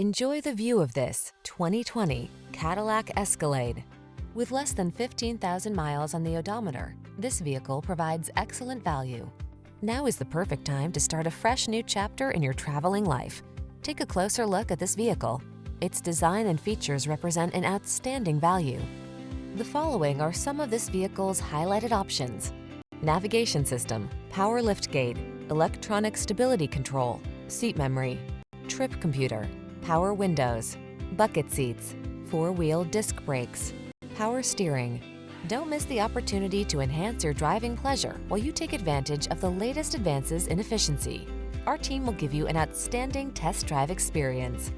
Enjoy the view of this 2020 Cadillac Escalade. With less than 15,000 miles on the odometer, this vehicle provides excellent value. Now is the perfect time to start a fresh new chapter in your traveling life. Take a closer look at this vehicle. Its design and features represent an outstanding value. The following are some of this vehicle's highlighted options: navigation system, power liftgate, electronic stability control, seat memory, trip computer, power windows, bucket seats, four-wheel disc brakes, power steering. Don't miss the opportunity to enhance your driving pleasure while you take advantage of the latest advances in efficiency. Our team will give you an outstanding test drive experience.